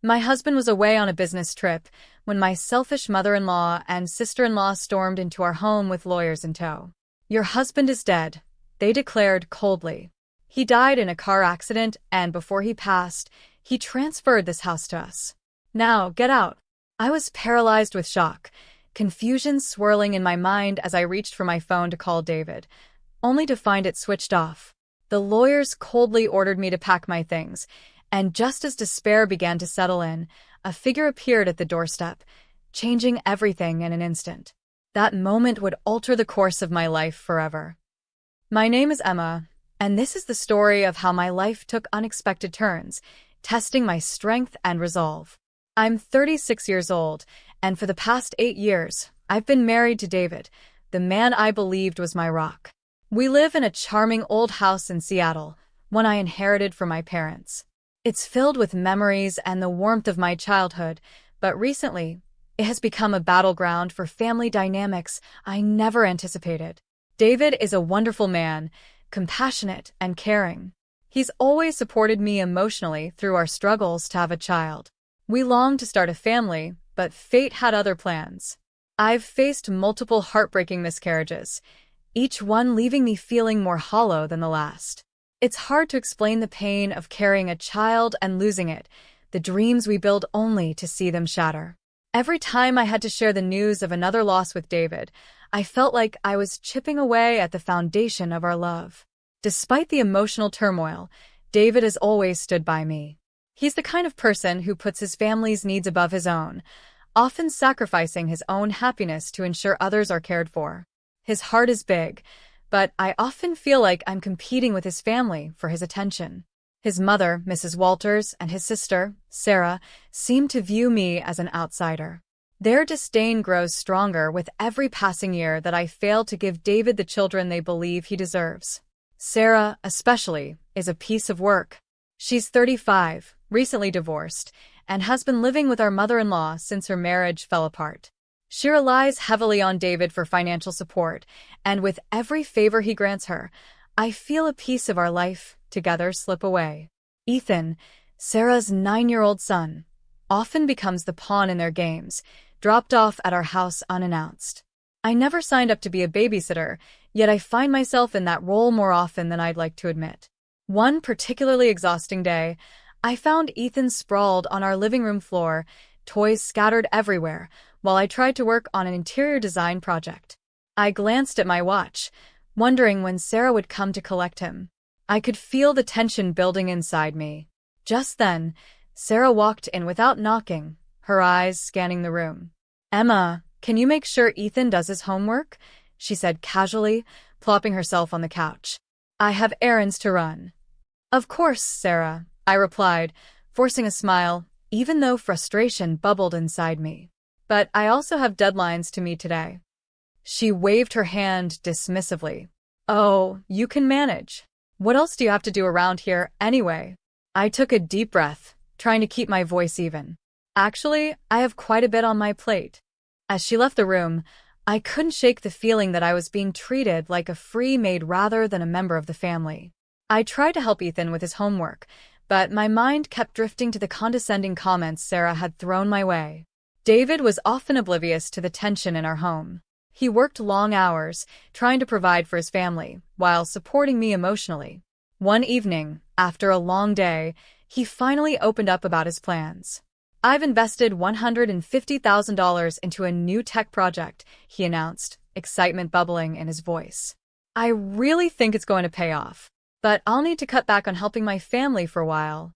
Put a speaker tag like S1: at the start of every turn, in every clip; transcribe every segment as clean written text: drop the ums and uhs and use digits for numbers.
S1: My husband was away on a business trip when my selfish mother-in-law and sister-in-law stormed into our home with lawyers in tow. "Your husband is dead," they declared coldly. "He died in a car accident, and before he passed, he transferred this house to us. Now, get out." I was paralyzed with shock, confusion swirling in my mind as I reached for my phone to call David, only to find it switched off. The lawyers coldly ordered me to pack my things, and just as despair began to settle in, a figure appeared at the doorstep, changing everything in an instant. That moment would alter the course of my life forever. My name is Emma, and this is the story of how my life took unexpected turns, testing my strength and resolve. I'm 36 years old, and for the past 8 years, I've been married to David, the man I believed was my rock. We live in a charming old house in Seattle, one I inherited from my parents. It's filled with memories and the warmth of my childhood, but recently, it has become a battleground for family dynamics I never anticipated. David is a wonderful man, compassionate and caring. He's always supported me emotionally through our struggles to have a child. We longed to start a family, but fate had other plans. I've faced multiple heartbreaking miscarriages, each one leaving me feeling more hollow than the last. It's hard to explain the pain of carrying a child and losing it, the dreams we build only to see them shatter. Every time I had to share the news of another loss with David, I felt like I was chipping away at the foundation of our love. Despite the emotional turmoil, David has always stood by me. He's the kind of person who puts his family's needs above his own, often sacrificing his own happiness to ensure others are cared for. His heart is big, but I often feel like I'm competing with his family for his attention. His mother, Mrs. Walters, and his sister, Sarah, seem to view me as an outsider. Their disdain grows stronger with every passing year that I fail to give David the children they believe he deserves. Sarah, especially, is a piece of work. She's 35, recently divorced, and has been living with our mother-in-law since her marriage fell apart. She relies heavily on David for financial support, and with every favor he grants her, I feel a piece of our life together slip away. Ethan, Sarah's 9-year-old son, often becomes the pawn in their games, dropped off at our house unannounced. I never signed up to be a babysitter, yet I find myself in that role more often than I'd like to admit. One particularly exhausting day, I found Ethan sprawled on our living room floor, toys scattered everywhere, while I tried to work on an interior design project. I glanced at my watch, wondering when Sarah would come to collect him. I could feel the tension building inside me. Just then, Sarah walked in without knocking, her eyes scanning the room. "Emma, can you make sure Ethan does his homework?" she said casually, plopping herself on the couch. "I have errands to run." "Of course, Sarah," I replied, forcing a smile, even though frustration bubbled inside me. "But I also have deadlines to meet today." She waved her hand dismissively. "Oh, you can manage. What else do you have to do around here, anyway?" I took a deep breath, trying to keep my voice even. "Actually, I have quite a bit on my plate." As she left the room, I couldn't shake the feeling that I was being treated like a free maid rather than a member of the family. I tried to help Ethan with his homework, but my mind kept drifting to the condescending comments Sarah had thrown my way. David was often oblivious to the tension in our home. He worked long hours, trying to provide for his family, while supporting me emotionally. One evening, after a long day, he finally opened up about his plans. "I've invested $150,000 into a new tech project," he announced, excitement bubbling in his voice. "I really think it's going to pay off, but I'll need to cut back on helping my family for a while."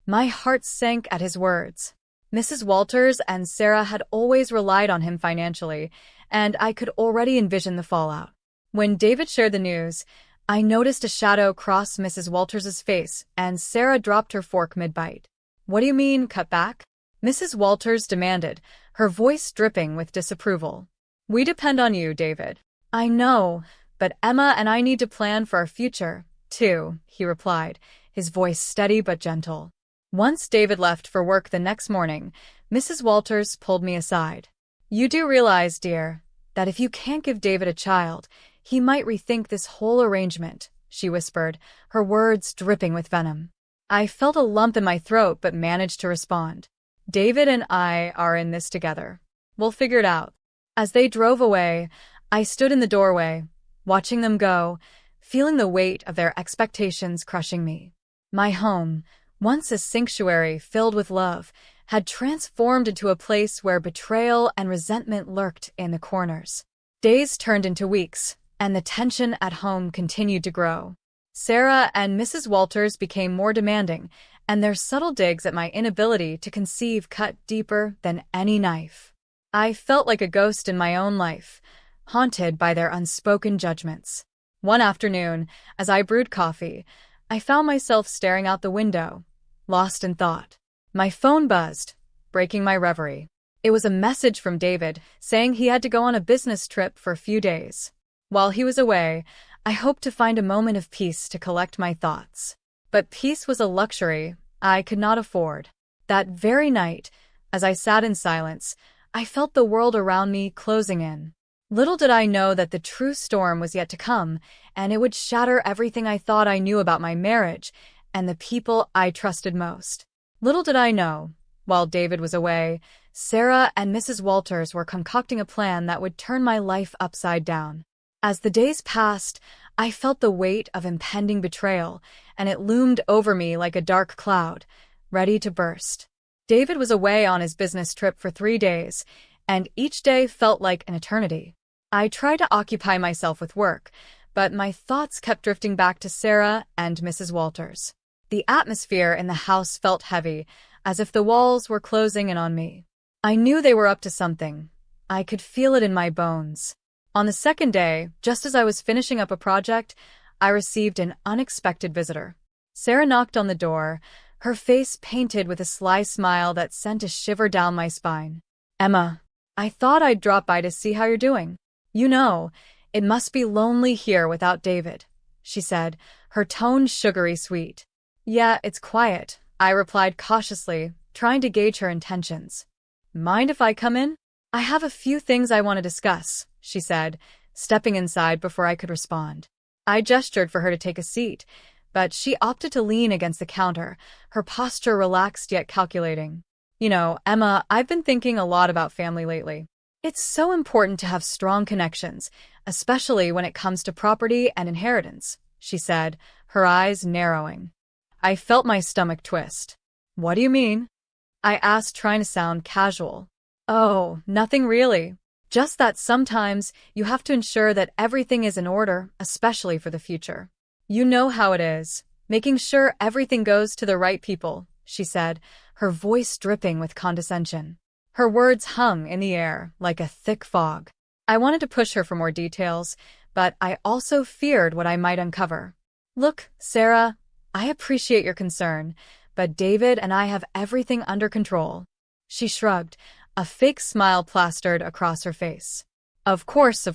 S1: My heart sank at his words. Mrs. Walters and Sarah had always relied on him financially, and I could already envision the fallout. When David shared the news, I noticed a shadow cross Mrs. Walters' face, and Sarah dropped her fork mid-bite. "What do you mean, cut back?" Mrs. Walters demanded, her voice dripping with disapproval. "We depend on you, David." "I know, but Emma and I need to plan for our future, too," he replied, his voice steady but gentle. Once David left for work the next morning, Mrs. Walters pulled me aside. "You do realize, dear, that if you can't give David a child, he might rethink this whole arrangement," she whispered, her words dripping with venom. I felt a lump in my throat but managed to respond. David and I are in this together. We'll figure it out. As they drove away, I stood in the doorway, watching them go, feeling the weight of their expectations crushing me. My home, once a sanctuary filled with love, had transformed into a place where betrayal and resentment lurked in the corners. Days turned into weeks, and the tension at home continued to grow. Sarah and Mrs. Walters became more demanding, and their subtle digs at my inability to conceive cut deeper than any knife. I felt like a ghost in my own life, haunted by their unspoken judgments. One afternoon, as I brewed coffee, I found myself staring out the window, lost in thought. My phone buzzed, breaking my reverie. It was a message from David saying he had to go on a business trip for a few days. While he was away, I hoped to find a moment of peace to collect my thoughts. But peace was a luxury I could not afford. That very night, as I sat in silence, I felt the world around me closing in. Little did I know that the true storm was yet to come, and it would shatter everything I thought I knew about my marriage and the people I trusted most. Little did I know, while David was away, Sarah and Mrs. Walters were concocting a plan that would turn my life upside down. As the days passed, I felt the weight of impending betrayal, and it loomed over me like a dark cloud, ready to burst. David was away on his business trip for 3 days, and each day felt like an eternity. I tried to occupy myself with work, but my thoughts kept drifting back to Sarah and Mrs. Walters. The atmosphere in the house felt heavy, as if the walls were closing in on me. I knew they were up to something. I could feel it in my bones. On the second day, just as I was finishing up a project, I received an unexpected visitor. Sarah knocked on the door, her face painted with a sly smile that sent a shiver down my spine. "Emma, I thought I'd drop by to see how you're doing. You know, it must be lonely here without David," she said, her tone sugary sweet. "Yeah, it's quiet," I replied cautiously, trying to gauge her intentions. "Mind if I come in? I have a few things I want to discuss," she said, stepping inside before I could respond. I gestured for her to take a seat, but she opted to lean against the counter, her posture relaxed yet calculating. "You know, Emma, I've been thinking a lot about family lately. It's so important to have strong connections, especially when it comes to property and inheritance," she said, her eyes narrowing. I felt my stomach twist. "What do you mean?" I asked, trying to sound casual. "Oh, nothing really. Just that sometimes you have to ensure that everything is in order, especially for the future. You know how it is, making sure everything goes to the right people," she said, her voice dripping with condescension. Her words hung in the air like a thick fog. I wanted to push her for more details, but I also feared what I might uncover. "Look, Sarah, I appreciate your concern, but David and I have everything under control." She shrugged, a fake smile plastered across her face. Of course.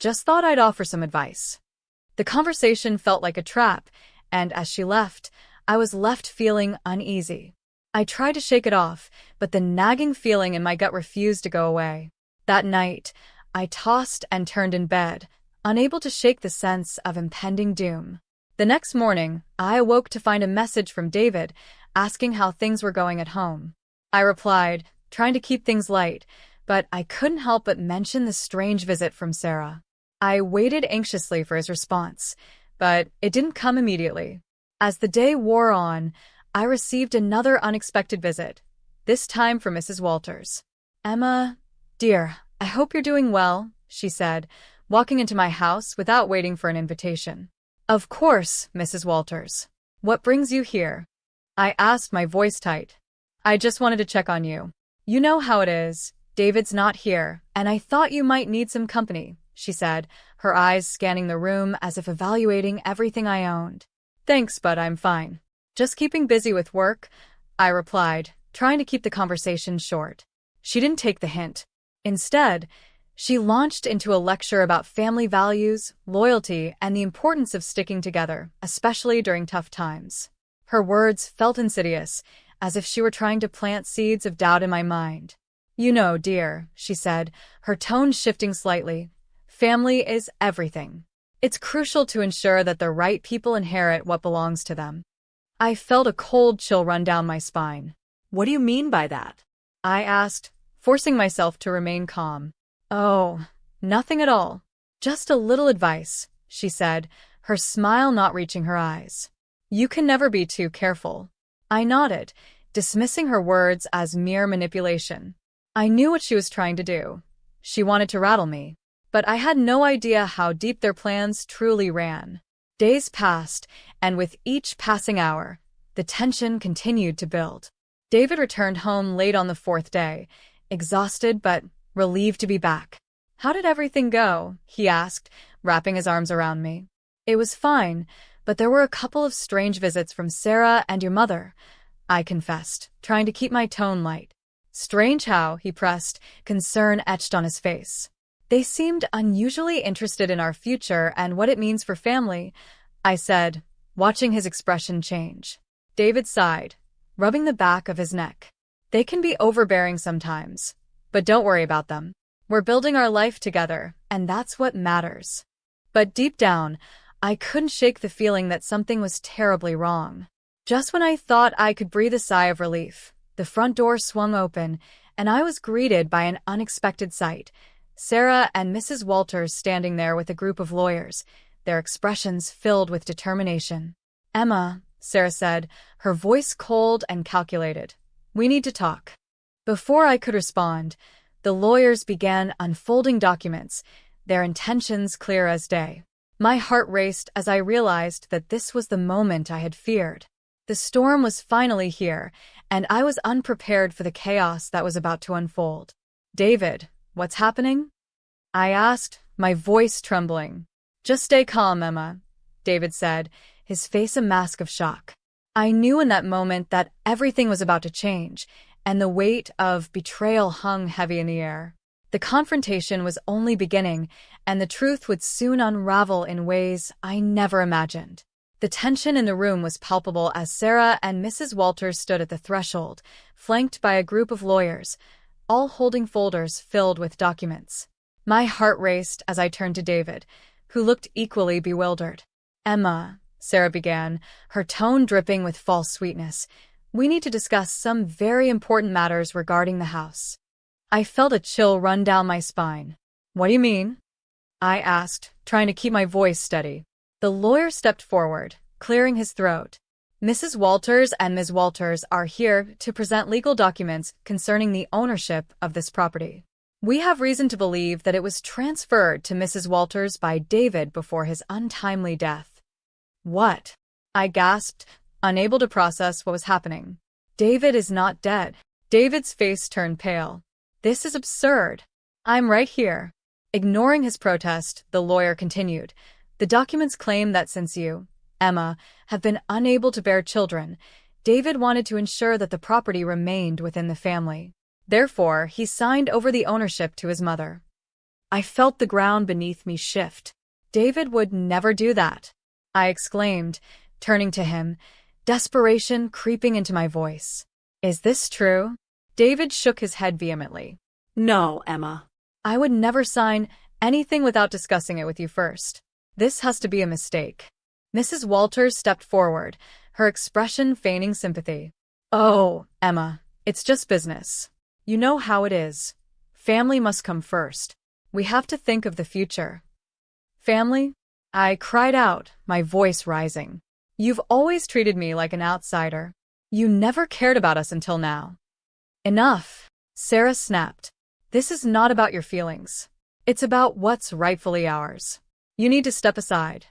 S1: Just thought I'd offer some advice." The conversation felt like a trap, and as she left, I was left feeling uneasy. I tried to shake it off, but the nagging feeling in my gut refused to go away. That night, I tossed and turned in bed, unable to shake the sense of impending doom. The next morning, I awoke to find a message from David asking how things were going at home. I replied, trying to keep things light, but I couldn't help but mention the strange visit from Sarah. I waited anxiously for his response, but it didn't come immediately. As the day wore on, I received another unexpected visit, this time from Mrs. Walters. "Emma, dear, I hope you're doing well," she said, walking into my house without waiting for an invitation. "Of course, Mrs. Walters. What brings you here?" I asked, my voice tight. "I just wanted to check on you. You know how it is. David's not here, and I thought you might need some company," she said, her eyes scanning the room as if evaluating everything I owned. "Thanks, but I'm fine. Just keeping busy with work," I replied, trying to keep the conversation short. She didn't take the hint. Instead, she launched into a lecture about family values, loyalty, and the importance of sticking together, especially during tough times. Her words felt insidious, as if she were trying to plant seeds of doubt in my mind. "You know, dear," she said, her tone shifting slightly, "family is everything. It's crucial to ensure that the right people inherit what belongs to them." I felt a cold chill run down my spine.
S2: What do you mean by that?
S1: I asked, forcing myself to remain calm. Oh, nothing at all. Just a little advice, she said, her smile not reaching her eyes. You can never be too careful. I nodded, dismissing her words as mere manipulation. I knew what she was trying to do. She wanted to rattle me. But I had no idea how deep their plans truly ran. Days passed, and with each passing hour, the tension continued to build. David returned home late on the fourth day, exhausted but relieved to be back. How did everything go? He asked, wrapping his arms around me. It was fine, but there were a couple of strange visits from Sarah and your mother, I confessed, trying to keep my tone light. Strange how, he pressed, concern etched on his face. They seemed unusually interested in our future and what it means for family, I said, watching his expression change. David sighed, rubbing the back of his neck. They can be overbearing sometimes, but don't worry about them. We're building our life together, and that's what matters. But deep down, I couldn't shake the feeling that something was terribly wrong. Just when I thought I could breathe a sigh of relief, the front door swung open, and I was greeted by an unexpected sight. Sarah and Mrs. Walters standing there with a group of lawyers, their expressions filled with determination. Emma, Sarah said, her voice cold and calculated. We need to talk. Before I could respond, the lawyers began unfolding documents, their intentions clear as day. My heart raced as I realized that this was the moment I had feared. The storm was finally here, and I was unprepared for the chaos that was about to unfold. David, what's happening? I asked, my voice trembling. Just stay calm, Emma, David said, his face a mask of shock. I knew in that moment that everything was about to change, and the weight of betrayal hung heavy in the air. The confrontation was only beginning, and the truth would soon unravel in ways I never imagined. The tension in the room was palpable as Sarah and Mrs. Walters stood at the threshold, flanked by a group of lawyers, all holding folders filled with documents. My heart raced as I turned to David, who looked equally bewildered. Emma, Sarah began, her tone dripping with false sweetness, we need to discuss some very important matters regarding the house. I felt a chill run down my spine. What do you mean? I asked, trying to keep my voice steady. The lawyer stepped forward, clearing his throat. Mrs. Walters and Ms. Walters are here to present legal documents concerning the ownership of this property. We have reason to believe that it was transferred to Mrs. Walters by David before his untimely death. What? I gasped, unable to process what was happening. David is not dead. David's face turned pale. This is absurd. I'm right here. Ignoring his protest, the lawyer continued. The documents claim that since you, Emma, have been unable to bear children, David wanted to ensure that the property remained within the family. Therefore, he signed over the ownership to his mother. I felt the ground beneath me shift. David would never do that, I exclaimed, turning to him, desperation creeping into my voice. Is this true? David shook his head vehemently.
S2: No, Emma.
S1: I would never sign anything without discussing it with you first. This has to be a mistake. Mrs. Walters stepped forward, her expression feigning sympathy. Oh, Emma, it's just business. You know how it is. Family must come first. We have to think of the future. Family? I cried out, my voice rising. You've always treated me like an outsider. You never cared about us until now. Enough, Sarah snapped. This is not about your feelings. It's about what's rightfully ours. You need to step aside.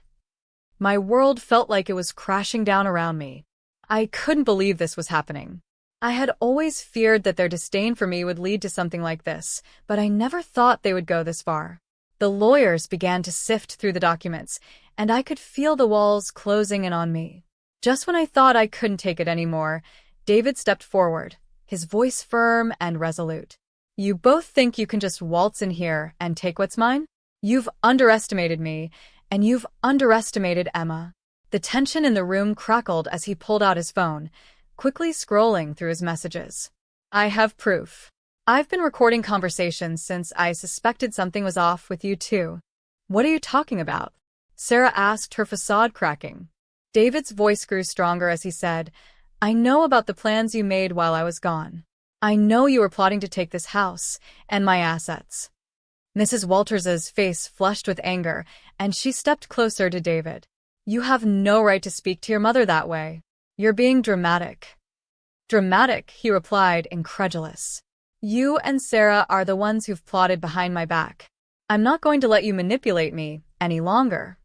S1: My world felt like it was crashing down around me. I couldn't believe this was happening. I had always feared that their disdain for me would lead to something like this, but I never thought they would go this far. The lawyers began to sift through the documents, and I could feel the walls closing in on me. Just when I thought I couldn't take it anymore, David stepped forward, his voice firm and resolute. You both think you can just waltz in here and take what's mine? You've underestimated me, and you've underestimated Emma. The tension in the room crackled as he pulled out his phone, quickly scrolling through his messages. I have proof. I've been recording conversations since I suspected something was off with you two. What are you talking about? Sarah asked, her facade cracking. David's voice grew stronger as he said, I know about the plans you made while I was gone. I know you were plotting to take this house and my assets." Mrs. Walters's face flushed with anger, and she stepped closer to David. "You have no right to speak to your mother that way. You're being dramatic." "Dramatic," he replied, incredulous. "You and Sarah are the ones who've plotted behind my back. I'm not going to let you manipulate me any longer."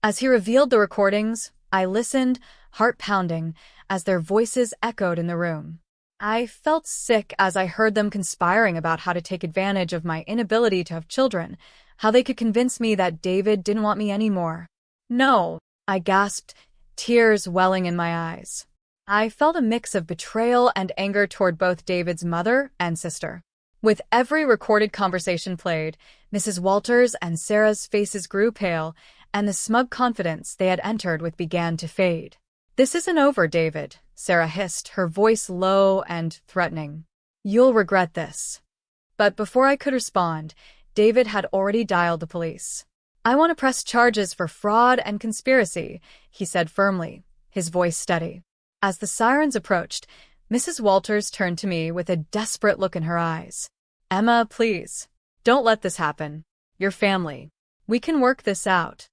S1: As he revealed the recordings, I listened, heart pounding, as their voices echoed in the room. I felt sick as I heard them conspiring about how to take advantage of my inability to have children, how they could convince me that David didn't want me anymore. "No," I gasped, tears welling in my eyes. I felt a mix of betrayal and anger toward both David's mother and sister. With every recorded conversation played, Mrs. Walters and Sarah's faces grew pale, and the smug confidence they had entered with began to fade. "This isn't over, David," Sarah hissed, her voice low and threatening. "You'll regret this." But before I could respond, David had already dialed the police. "I want to press charges for fraud and conspiracy," he said firmly, his voice steady. As the sirens approached, Mrs. Walters turned to me with a desperate look in her eyes. "Emma, please, don't let this happen. Your family. We can work this out."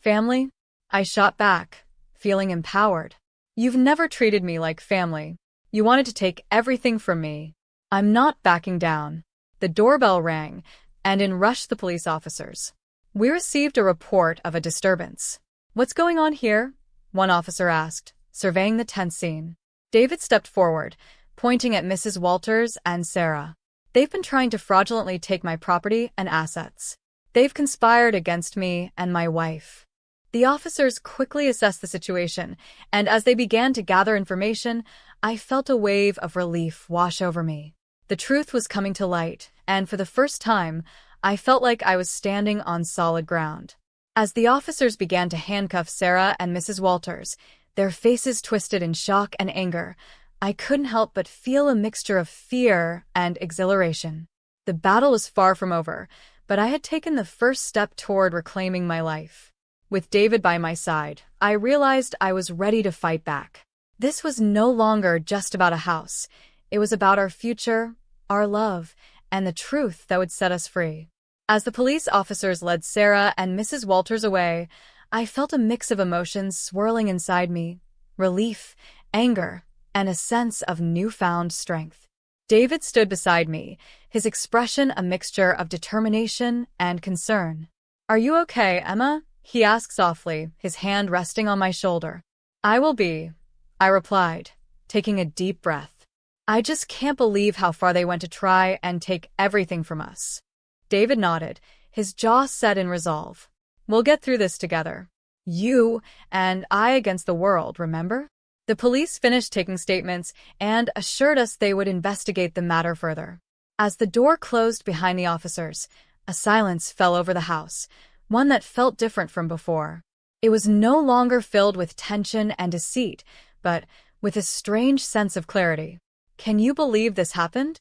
S1: "Family?" I shot back, feeling empowered. "You've never treated me like family. You wanted to take everything from me." "I'm not backing down." The doorbell rang, and in rushed the police officers. "We received a report of a disturbance." "What's going on here?" one officer asked, surveying the tense scene. David stepped forward, pointing at Mrs. Walters and Sarah. "They've been trying to fraudulently take my property and assets. They've conspired against me and my wife." The officers quickly assessed the situation, and as they began to gather information, I felt a wave of relief wash over me. The truth was coming to light, and for the first time, I felt like I was standing on solid ground. As the officers began to handcuff Sarah and Mrs. Walters, their faces twisted in shock and anger, I couldn't help but feel a mixture of fear and exhilaration. The battle was far from over, but I had taken the first step toward reclaiming my life. With David by my side, I realized I was ready to fight back. This was no longer just about a house. It was about our future, our love, and the truth that would set us free. As the police officers led Sarah and Mrs. Walters away, I felt a mix of emotions swirling inside me: relief, anger, and a sense of newfound strength. David stood beside me, his expression a mixture of determination and concern. "Are you okay, Emma?" he asked softly, his hand resting on my shoulder. "I will be," I replied, taking a deep breath. "I just can't believe how far they went to try and take everything from us." David nodded, his jaw set in resolve. "We'll get through this together. You and I against the world, remember?" The police finished taking statements and assured us they would investigate the matter further. As the door closed behind the officers, a silence fell over the house, one that felt different from before. It was no longer filled with tension and deceit, but with a strange sense of clarity. "Can you believe this happened?"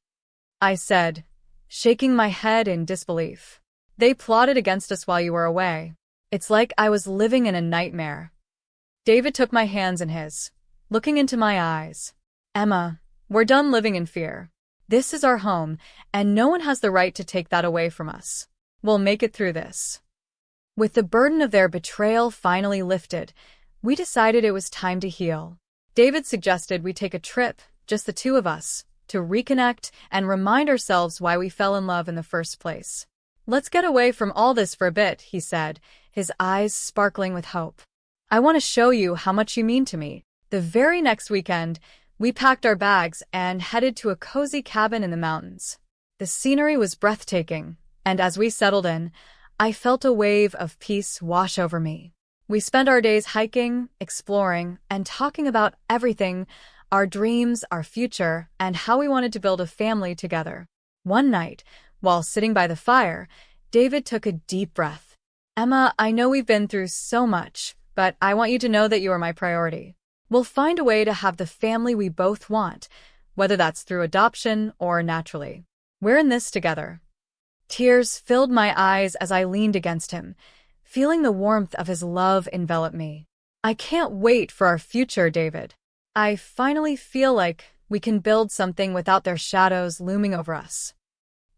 S1: I said, shaking my head in disbelief. "They plotted against us while you were away. It's like I was living in a nightmare." David took my hands in his, looking into my eyes. "Emma, we're done living in fear. This is our home, and no one has the right to take that away from us. We'll make it through this." With the burden of their betrayal finally lifted, we decided it was time to heal. David suggested we take a trip, just the two of us, to reconnect and remind ourselves why we fell in love in the first place. "Let's get away from all this for a bit," he said, his eyes sparkling with hope. "I want to show you how much you mean to me." The very next weekend, we packed our bags and headed to a cozy cabin in the mountains. The scenery was breathtaking, and as we settled in, I felt a wave of peace wash over me. We spent our days hiking, exploring, and talking about everything: our dreams, our future, and how we wanted to build a family together. One night, while sitting by the fire, David took a deep breath. "Emma, I know we've been through so much, but I want you to know that you are my priority. We'll find a way to have the family we both want, whether that's through adoption or naturally. We're in this together." Tears filled my eyes as I leaned against him, feeling the warmth of his love envelop me. "I can't wait for our future, David." I finally feel like we can build something without their shadows looming over us.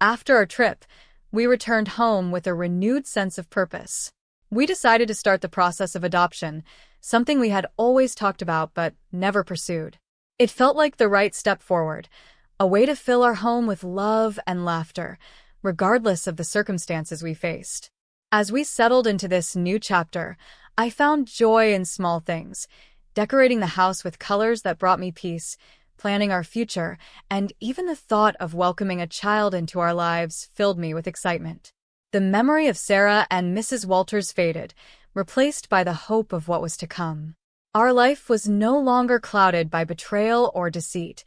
S1: After our trip, we returned home with a renewed sense of purpose. We decided to start the process of adoption, something we had always talked about but never pursued. It felt like the right step forward, a way to fill our home with love and laughter, regardless of the circumstances we faced. As we settled into this new chapter, I found joy in small things, decorating the house with colors that brought me peace, planning our future, and even the thought of welcoming a child into our lives filled me with excitement. The memory of Sarah and Mrs. Walters faded, replaced by the hope of what was to come. Our life was no longer clouded by betrayal or deceit.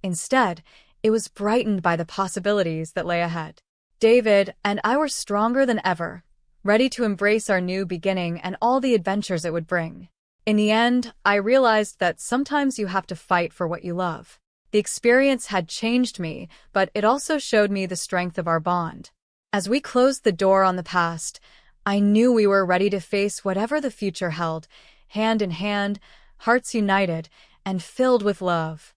S1: Instead, it was brightened by the possibilities that lay ahead. David and I were stronger than ever, ready to embrace our new beginning and all the adventures it would bring. In the end, I realized that sometimes you have to fight for what you love. The experience had changed me, but it also showed me the strength of our bond. As we closed the door on the past, I knew we were ready to face whatever the future held, hand in hand, hearts united, and filled with love.